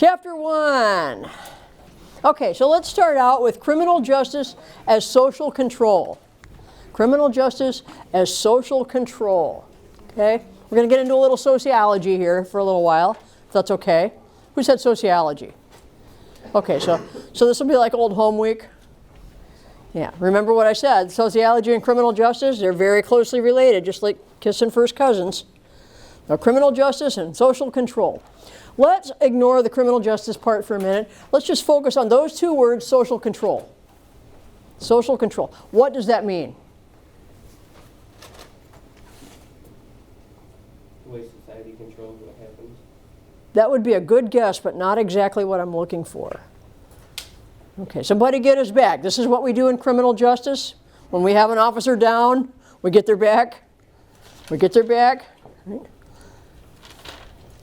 Chapter 1. Okay, so let's start out with criminal justice as social control. Criminal justice as social control. Okay? We're going to get into a little sociology here for a little while, if that's okay. Who said sociology? Okay, so this will be like old home week. Yeah, remember what I said. Sociology and criminal justice, they're very closely related, just like kissing first cousins. Now, criminal justice and social control. Let's ignore the criminal justice part for a minute. Let's just focus on those two words, social control. Social control. What does that mean? The way society controls what happens. That would be a good guess, but not exactly what I'm looking for. Okay, somebody get his back. This is what we do in criminal justice. When we have an officer down, we get their back. We get their back. Right?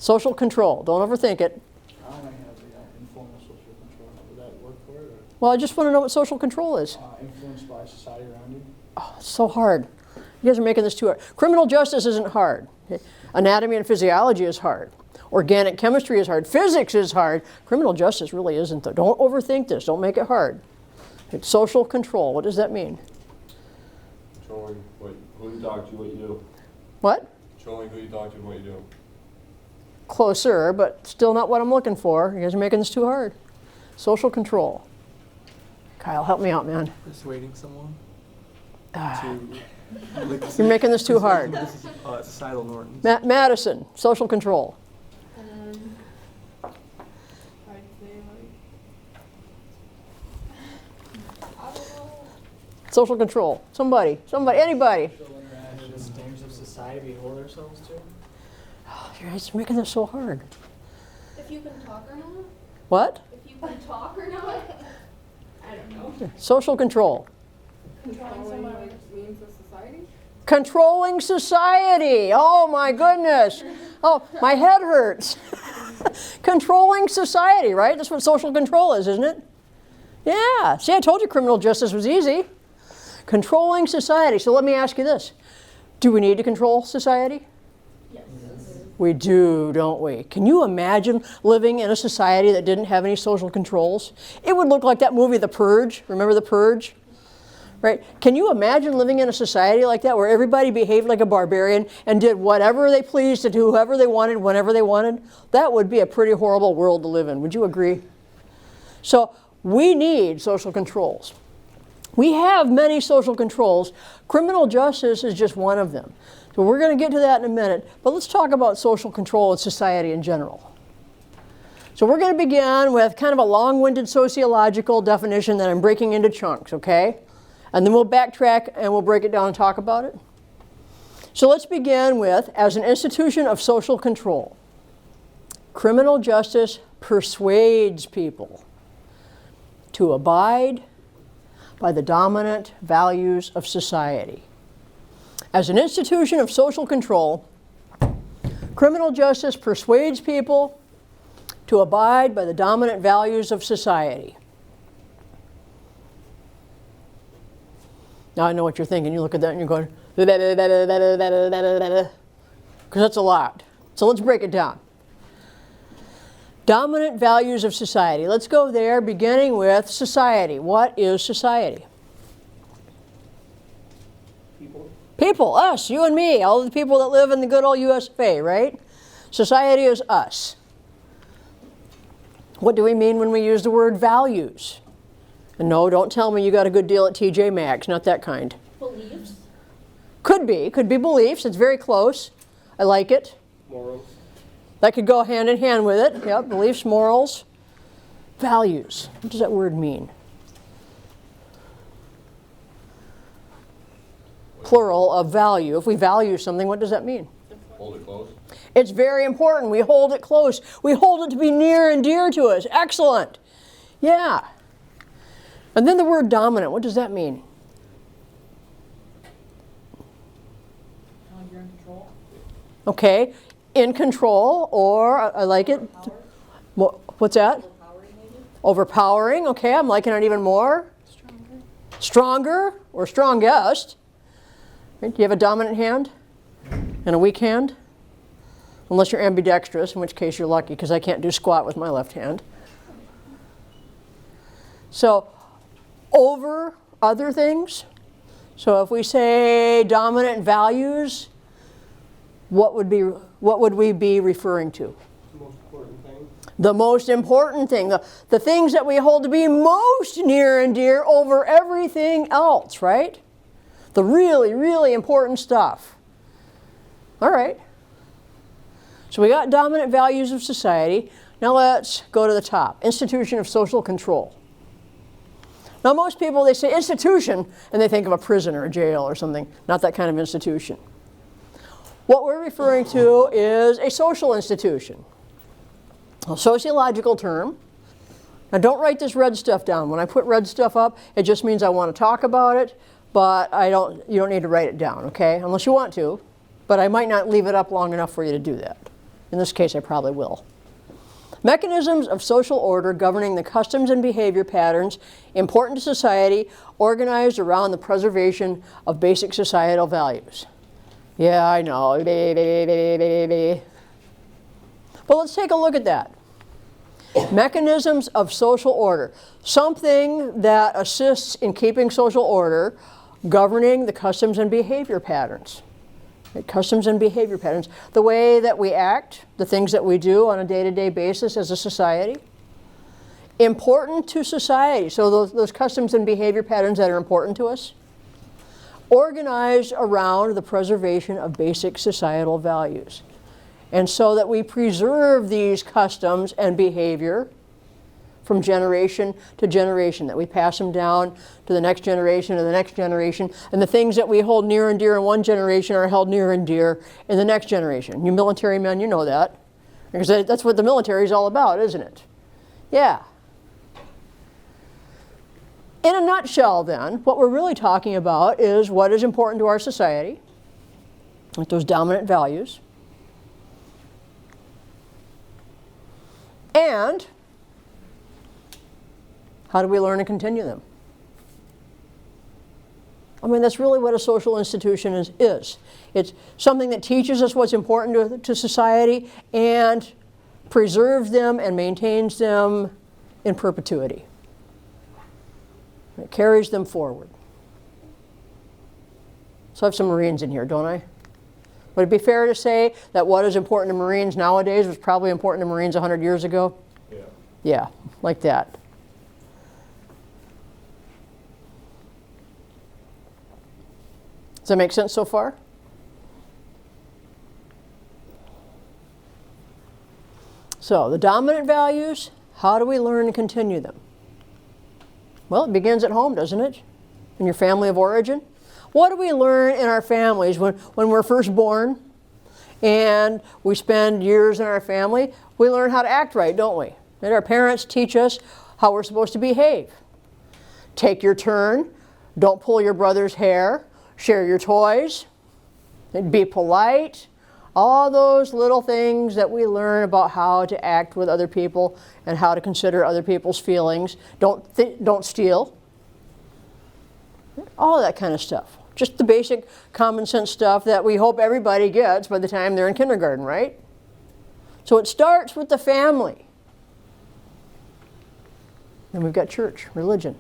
Social control. Don't overthink it. I don't have the informal social control. Would that work for it? Or, Well, I just want to know what social control is. influenced by society around you? Oh, it's so hard. You guys are making this too hard. Criminal justice isn't hard. Okay? Anatomy and physiology is hard. Organic chemistry is hard. Physics is hard. Criminal justice really isn't, though. Don't overthink this. Don't make it hard. It's social control. What does that mean? Controlling who you talk to, what you do. What? Controlling who you talk to and what you do. Closer, but still not what I'm looking for. You guys are making this too hard. Social control. Kyle, help me out, man. Persuading someone Ah, to You're making this too hard. societal norms. Madison, social control. I'd say like, I don't know. Social control. Somebody, anybody. The standards of society we hold ourselves to? You're just making this so hard. If you can talk or not? What? If you can talk or not? I don't know. Social control. Controlling like means of society? Controlling society. Oh my goodness. Oh, my head hurts. Controlling society, right? That's what social control is, isn't it? Yeah. See, I told you criminal justice was easy. Controlling society. So let me ask you this. Do we need to control society? Yes. We do, don't we? Can you imagine living in a society that didn't have any social controls? It would look like that movie, The Purge. Remember The Purge? Right? Can you imagine living in a society like that where everybody behaved like a barbarian and did whatever they pleased to whoever they wanted, whenever they wanted? That would be a pretty horrible world to live in. Would you agree? So we need social controls. We have many social controls. Criminal justice is just one of them. So we're going to get to that in a minute, but let's talk about social control in society in general. So we're going to begin with kind of a long-winded sociological definition that I'm breaking into chunks, okay? And then we'll backtrack and we'll break it down and talk about it. So let's begin with, as an institution of social control, criminal justice persuades people to abide by the dominant values of society. As an institution of social control, criminal justice persuades people to abide by the dominant values of society. Now I know what you're thinking. You look at that and you're going, because that's a lot. So let's break it down. Dominant values of society. Let's go there, beginning with society. What is society? People. People, us, you and me, all the people that live in the good old US of A, right? Society is us. What do we mean when we use the word values? And no, don't tell me you got a good deal at TJ Maxx, not that kind. Beliefs? Could be beliefs, it's very close. I like it. Morals. That could go hand in hand with it. Yep, beliefs, morals, values. What does that word mean? Plural of value. If we value something, what does that mean? Hold it close. It's very important. We hold it close. We hold it to be near and dear to us. Excellent. Yeah. And then the word dominant, what does that mean? You're in control? Okay. In control, or I like it. What's that? Overpowering maybe? Overpowering. Okay, I'm liking it even more. Stronger or strongest. Right? Do you have a dominant hand and a weak hand? unless you're ambidextrous, in which case you're lucky because I can't do squat with my left hand. So over other things, so if we say dominant values, what would we be referring to? The most important thing. The most important thing, the things that we hold to be most near and dear over everything else, right? The really, really important stuff. All right. So we got dominant values of society. Now let's go to the top. Institution of social control. Now most people, they say institution, and they think of a prison or a jail or something. Not that kind of institution. What we're referring to is a social institution. A sociological term. Now don't write this red stuff down. When I put red stuff up, it just means I want to talk about it, but you don't need to write it down, okay? Unless you want to, but I might not leave it up long enough for you to do that. In this case, I probably will. Mechanisms of social order governing the customs and behavior patterns important to society, organized around the preservation of basic societal values. Yeah, I know. But let's take a look at that. Mechanisms of social order. Something that assists in keeping social order, governing the customs and behavior patterns. Customs and behavior patterns. The way that we act, the things that we do on a day-to-day basis as a society. Important to society. So those customs and behavior patterns that are important to us. Organized around the preservation of basic societal values. And so that we preserve these customs and behavior from generation to generation, that we pass them down to the next generation and the next generation, and the things that we hold near and dear in one generation are held near and dear in the next generation. You military men, you know that, because that's what the military is all about, isn't it? Yeah. In a nutshell, then, what we're really talking about is what is important to our society, like those dominant values, and how do we learn and continue them? I mean, that's really what a social institution is. It's something that teaches us what's important to society and preserves them and maintains them in perpetuity. It carries them forward. So I have some Marines in here, don't I? Would it be fair to say that what is important to Marines nowadays was probably important to Marines 100 years ago? Yeah. Yeah, like that. Does that make sense so far? So the dominant values, how do we learn and continue them? Well, it begins at home, doesn't it? In your family of origin. What do we learn in our families when we're first born and we spend years in our family? We learn how to act right, don't we? And our parents teach us how we're supposed to behave. Take your turn, don't pull your brother's hair, share your toys, and be polite. All those little things that we learn about how to act with other people and how to consider other people's feelings. Don't steal. All of that kind of stuff. Just the basic common sense stuff that we hope everybody gets by the time they're in kindergarten, right? So it starts with the family. Then we've got church, religion.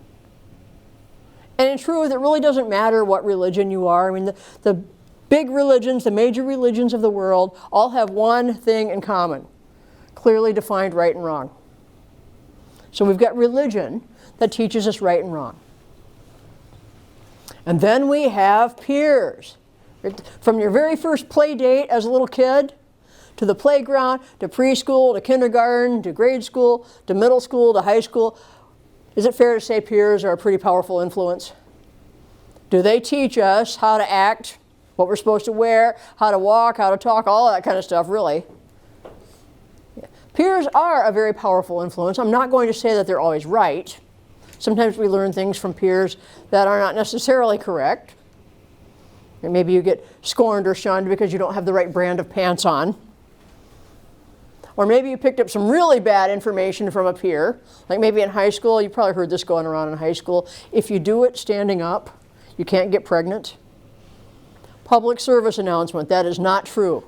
And in truth, it really doesn't matter what religion you are. I mean, the big religions, the major religions of the world, all have one thing in common. Clearly defined right and wrong. So we've got religion that teaches us right and wrong. And then we have peers. From your very first play date as a little kid, to the playground, to preschool, to kindergarten, to grade school, to middle school, to high school, is it fair to say peers are a pretty powerful influence? Do they teach us how to act, what we're supposed to wear, how to walk, how to talk, all that kind of stuff, really? Yeah. Peers are a very powerful influence. I'm not going to say that they're always right. Sometimes we learn things from peers that are not necessarily correct. And maybe you get scorned or shunned because you don't have the right brand of pants on. Or maybe you picked up some really bad information from a peer. Like maybe in high school, you probably heard this going around in high school. If you do it standing up, you can't get pregnant. Public service announcement, that is not true.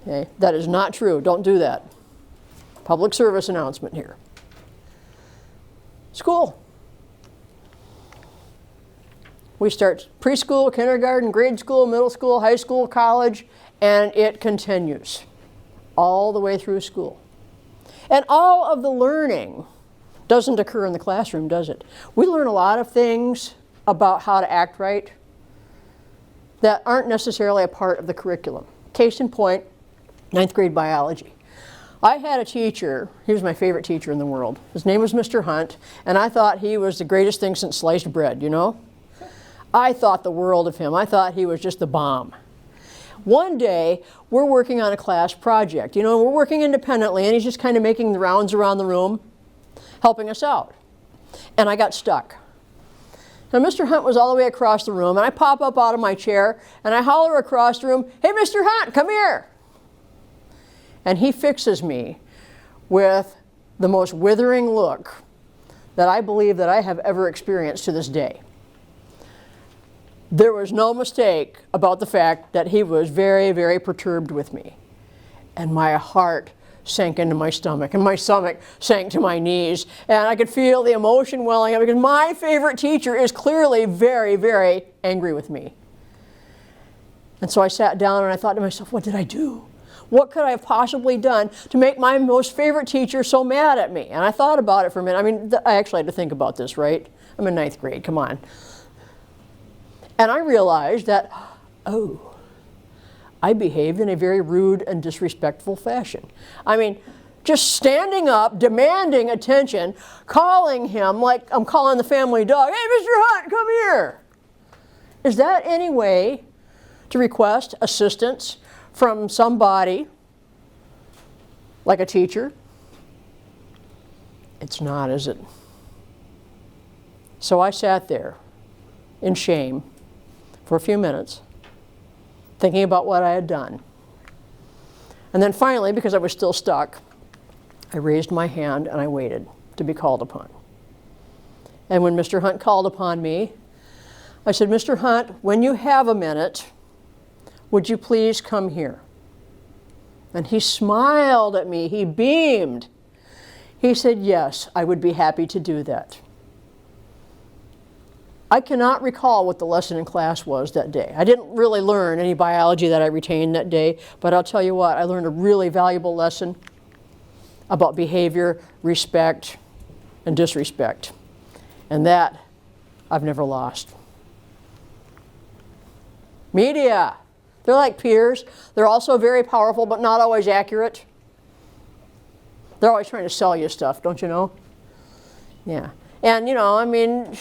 Okay? That is not true. Don't do that. Public service announcement here. School. We start preschool, kindergarten, grade school, middle school, high school, college, and it continues all the way through school. And all of the learning doesn't occur in the classroom, does it? We learn a lot of things about how to act right that aren't necessarily a part of the curriculum. Case in point, 9th grade biology. I had a teacher, he was my favorite teacher in the world. His name was Mr. Hunt, and I thought he was the greatest thing since sliced bread, you know? I thought the world of him. I thought he was just the bomb. One day, we're working on a class project. You know, we're working independently, and he's just kind of making the rounds around the room, helping us out. And I got stuck. Now, Mr. Hunt was all the way across the room, and I pop up out of my chair, and I holler across the room, "Hey, Mr. Hunt, come here!" And he fixes me with the most withering look that I believe that I have ever experienced to this day. There was no mistake about the fact that he was very, very perturbed with me. And my heart sank into my stomach, and my stomach sank to my knees, and I could feel the emotion welling up because my favorite teacher is clearly very, very angry with me. And so I sat down and I thought to myself, what did I do? What could I have possibly done to make my most favorite teacher so mad at me? And I thought about it for a minute. I mean, I actually had to think about this, right? I'm in 9th grade, come on. And I realized that, oh, I behaved in a very rude and disrespectful fashion. I mean, just standing up, demanding attention, calling him like I'm calling the family dog, "Hey, Mr. Hunt, come here." Is that any way to request assistance from somebody like a teacher? It's not, is it? So I sat there in shame for a few minutes, thinking about what I had done. And then finally, because I was still stuck, I raised my hand and I waited to be called upon. And when Mr. Hunt called upon me, I said, "Mr. Hunt, when you have a minute, would you please come here?" And he smiled at me, he beamed. He said, "Yes, I would be happy to do that." I cannot recall what the lesson in class was that day. I didn't really learn any biology that I retained that day, but I'll tell you what, I learned a really valuable lesson about behavior, respect, and disrespect. And that I've never lost. Media. They're like peers. They're also very powerful, but not always accurate. They're always trying to sell you stuff, don't you know? Yeah. And, you know, I mean,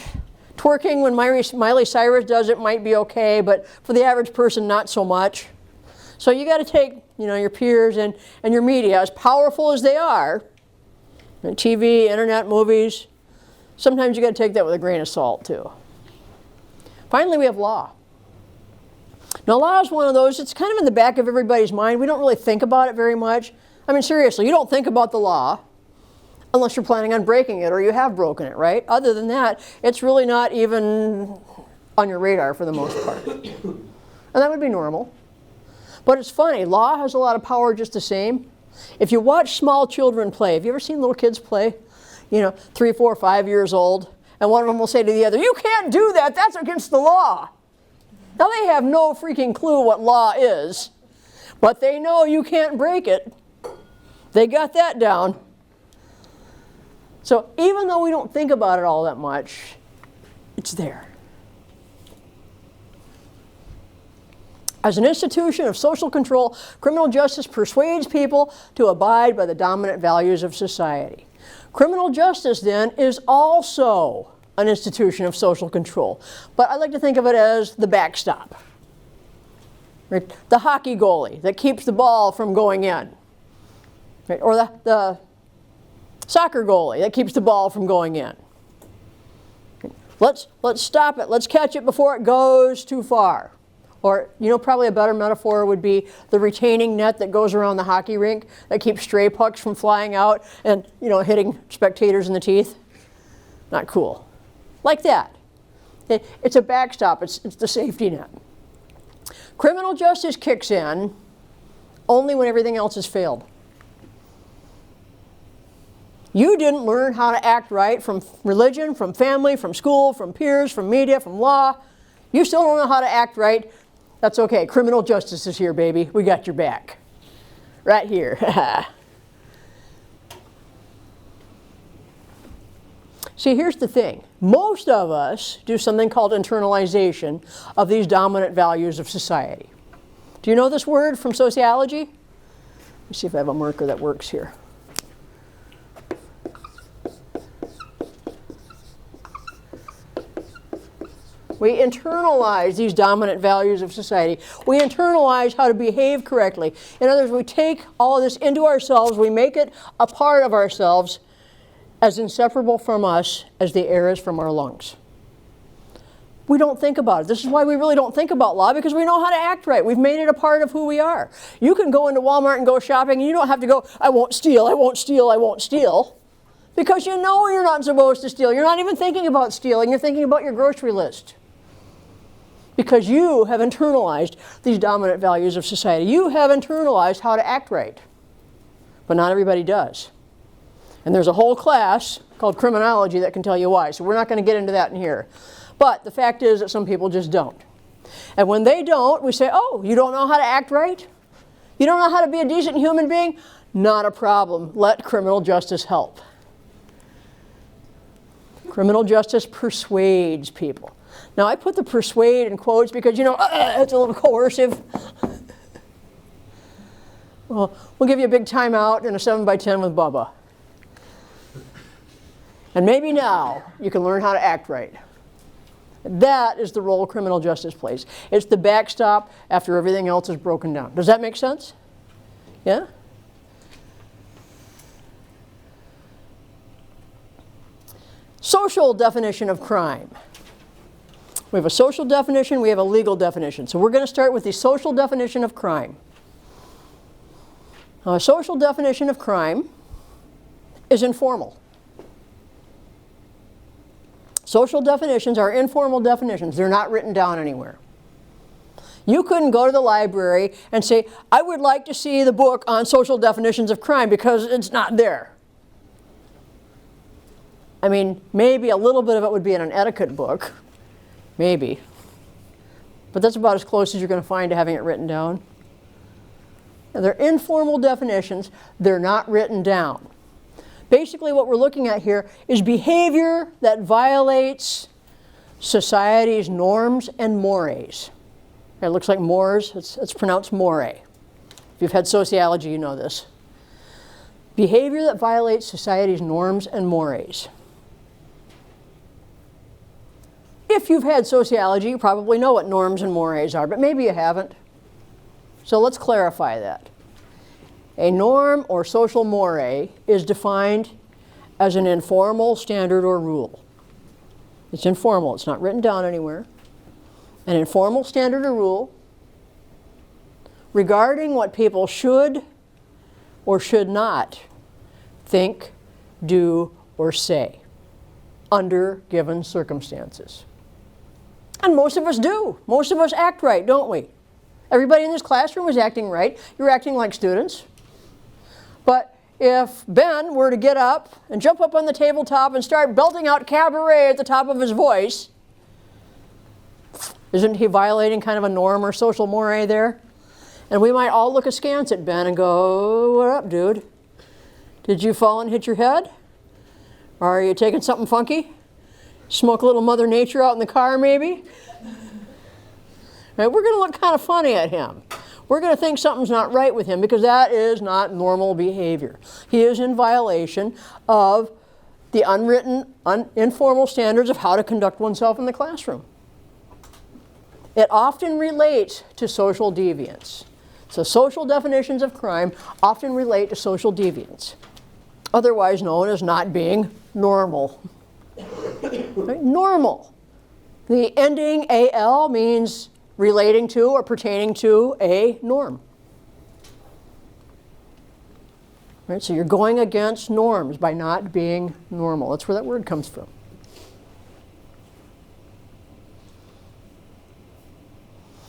twerking when Miley Cyrus does it might be okay, but for the average person, not so much. So you got to take, you know, your peers and your media, as powerful as they are, TV, internet, movies, sometimes you got to take that with a grain of salt too. Finally, we have law. Now, law is one of those, it's kind of in the back of everybody's mind. We don't really think about it very much. I mean, seriously, you don't think about the law unless you're planning on breaking it or you have broken it, right? Other than that, it's really not even on your radar for the most part. And that would be normal. But it's funny, law has a lot of power just the same. If you watch small children play, have you ever seen little kids play? You know, 3, 4, 5 years old, and one of them will say to the other, "You can't do that, that's against the law." Now they have no freaking clue what law is, but they know you can't break it. They got that down. So even though we don't think about it all that much, it's there. As an institution of social control, criminal justice persuades people to abide by the dominant values of society. Criminal justice, then, is also an institution of social control. But I like to think of it as the backstop. Right? The hockey goalie that keeps the ball from going in. Right? Or the soccer goalie that keeps the ball from going in. Let's stop it. Let's catch it before it goes too far. Or, you know, probably a better metaphor would be the retaining net that goes around the hockey rink that keeps stray pucks from flying out and, you know, hitting spectators in the teeth. Not cool. Like that. It's a backstop. It's the safety net. Criminal justice kicks in only when everything else has failed. You didn't learn how to act right from religion, from family, from school, from peers, from media, from law. You still don't know how to act right. That's okay. Criminal justice is here, baby. We got your back. Right here. See, here's the thing. Most of us do something called internalization of these dominant values of society. Do you know this word from sociology? Let me see if I have a marker that works here. We internalize these dominant values of society. We internalize how to behave correctly. In other words, we take all of this into ourselves, we make it a part of ourselves, as inseparable from us as the air is from our lungs. We don't think about it. This is why we really don't think about law, because we know how to act right. We've made it a part of who we are. You can go into Walmart and go shopping, and you don't have to go, I won't steal, I won't steal, I won't steal. Because you know you're not supposed to steal. You're not even thinking about stealing. You're thinking about your grocery list. Because you have internalized these dominant values of society. You have internalized how to act right. But not everybody does. And there's a whole class called criminology that can tell you why. So we're not going to get into that in here. But the fact is that some people just don't. And when they don't, we say, oh, you don't know how to act right? You don't know how to be a decent human being? Not a problem. Let criminal justice help. Criminal justice persuades people. Now, I put the persuade in quotes because, it's a little coercive. Well, we'll give you a big timeout and a 7x10 with Bubba. And maybe now you can learn how to act right. That is the role criminal justice plays. It's the backstop after everything else is broken down. Does that make sense? Yeah? Social definition of crime. We have a social definition, we have a legal definition. So we're going to start with the social definition of crime. A social definition of crime is informal. Social definitions are informal definitions. They're not written down anywhere. You couldn't go to the library and say, I would like to see the book on social definitions of crime, because it's not there. I mean, maybe a little bit of it would be in an etiquette book. Maybe. But that's about as close as you're going to find to having it written down. Now, they're informal definitions. They're not written down. Basically, what we're looking at here is behavior that violates society's norms and mores. It looks like mores. It's pronounced more. If you've had sociology, you know this. Behavior that violates society's norms and mores. If you've had sociology, you probably know what norms and mores are, but maybe you haven't. So let's clarify that. A norm or social more is defined as an informal standard or rule. It's informal. It's not written down anywhere. An informal standard or rule regarding what people should or should not think, do, or say under given circumstances. And most of us do. Most of us act right, don't we? Everybody in this classroom is acting right. You're acting like students. But if Ben were to get up and jump up on the tabletop and start belting out cabaret at the top of his voice, isn't he violating kind of a norm or social more there? And we might all look askance at Ben and go, oh, what up, dude? Did you fall and hit your head? Or are you taking something funky? Smoke a little Mother Nature out in the car, maybe? Right, we're going to look kind of funny at him. We're going to think something's not right with him, because that is not normal behavior. He is in violation of the unwritten, informal standards of how to conduct oneself in the classroom. It often relates to social deviance. So social definitions of crime often relate to social deviance, otherwise known as not being normal. Right? Normal. The ending AL means relating to or pertaining to a norm. Right? So you're going against norms by not being normal. That's where that word comes from.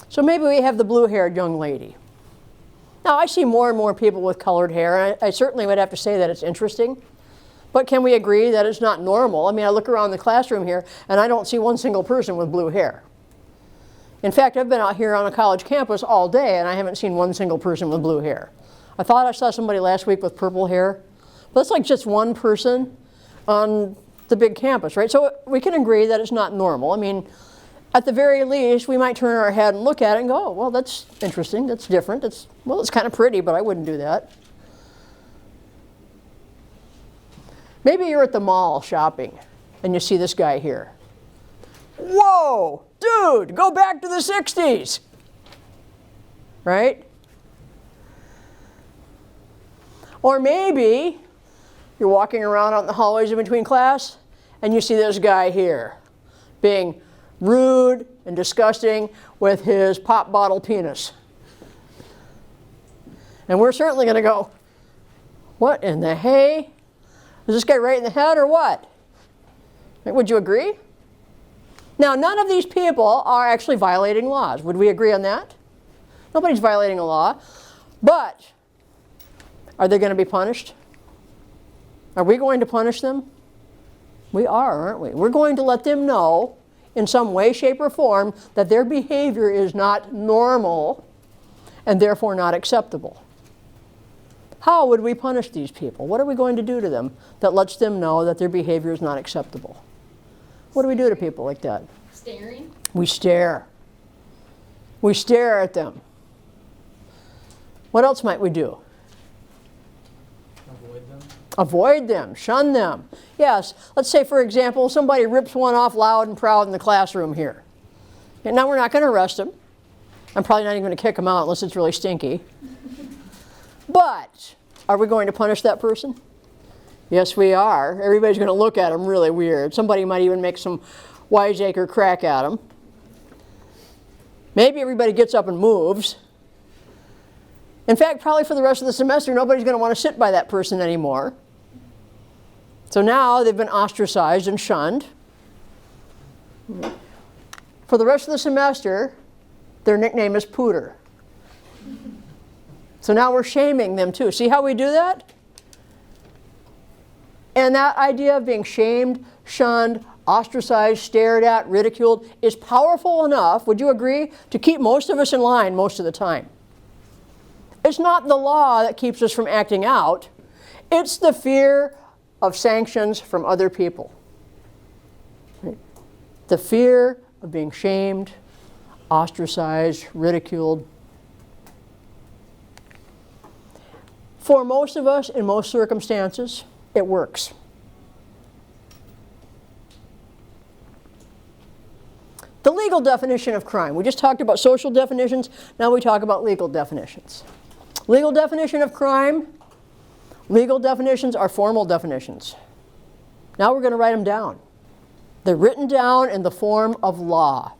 So maybe we have the blue-haired young lady. Now, I see more and more people with colored hair, and I certainly would have to say that it's interesting. But can we agree that it's not normal? I mean, I look around the classroom here, and I don't see one single person with blue hair. In fact, I've been out here on a college campus all day, and I haven't seen one single person with blue hair. I thought I saw somebody last week with purple hair, but it's like just one person on the big campus, right? So we can agree that it's not normal. I mean, at the very least, we might turn our head and look at it and go, oh, well, that's interesting, that's different. It's kind of pretty, but I wouldn't do that. Maybe you're at the mall shopping, and you see this guy here. Whoa, dude, go back to the 60s, right? Or maybe you're walking around out in the hallways in between class, and you see this guy here being rude and disgusting with his pop bottle penis. And we're certainly going to go, what in the hay? Is this guy right in the head or what? Would you agree? Now, none of these people are actually violating laws. Would we agree on that? Nobody's violating a law. But are they going to be punished? Are we going to punish them? We are, aren't we? We're going to let them know in some way, shape, or form that their behavior is not normal and therefore not acceptable. How would we punish these people? What are we going to do to them that lets them know that their behavior is not acceptable? What do we do to people like that? Staring. We stare. We stare at them. What else might we do? Avoid them. Avoid them, shun them. Yes, let's say, for example, somebody rips one off loud and proud in the classroom here. And now we're not going to arrest them. I'm probably not even going to kick them out unless it's really stinky. But are we going to punish that person? Yes, we are. Everybody's going to look at them really weird. Somebody might even make some wiseacre crack at them. Maybe everybody gets up and moves. In fact, probably for the rest of the semester, nobody's going to want to sit by that person anymore. So now they've been ostracized and shunned. For the rest of the semester, their nickname is Pooter. So now we're shaming them too. See how we do that? And that idea of being shamed, shunned, ostracized, stared at, ridiculed is powerful enough, would you agree, to keep most of us in line most of the time. It's not the law that keeps us from acting out. It's the fear of sanctions from other people. The fear of being shamed, ostracized, ridiculed. For most of us, in most circumstances, it works. The legal definition of crime. We just talked about social definitions. Now we talk about legal definitions. Legal definition of crime. Legal definitions are formal definitions. Now we're going to write them down. They're written down in the form of law.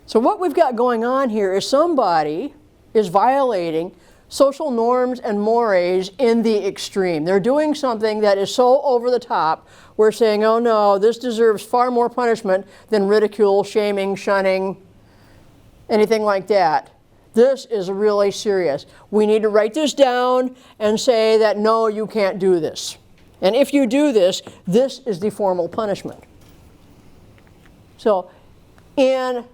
So what we've got going on here is somebody is violating social norms and mores in the extreme. They're doing something that is so over the top, we're saying, oh no, this deserves far more punishment than ridicule, shaming, shunning, anything like that. This is really serious. We need to write this down and say that no, you can't do this. And if you do this, this is the formal punishment. So in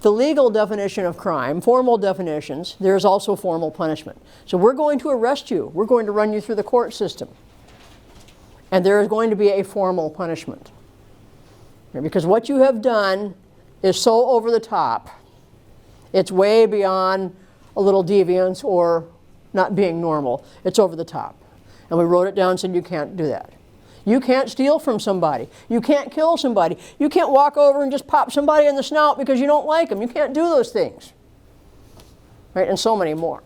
the legal definition of crime, formal definitions, there's also formal punishment. So we're going to arrest you. We're going to run you through the court system. And there is going to be a formal punishment. Because what you have done is so over the top. It's way beyond a little deviance or not being normal. It's over the top. And we wrote it down and said you can't do that. You can't steal from somebody. You can't kill somebody. You can't walk over and just pop somebody in the snout because you don't like them. You can't do those things. Right? And so many more.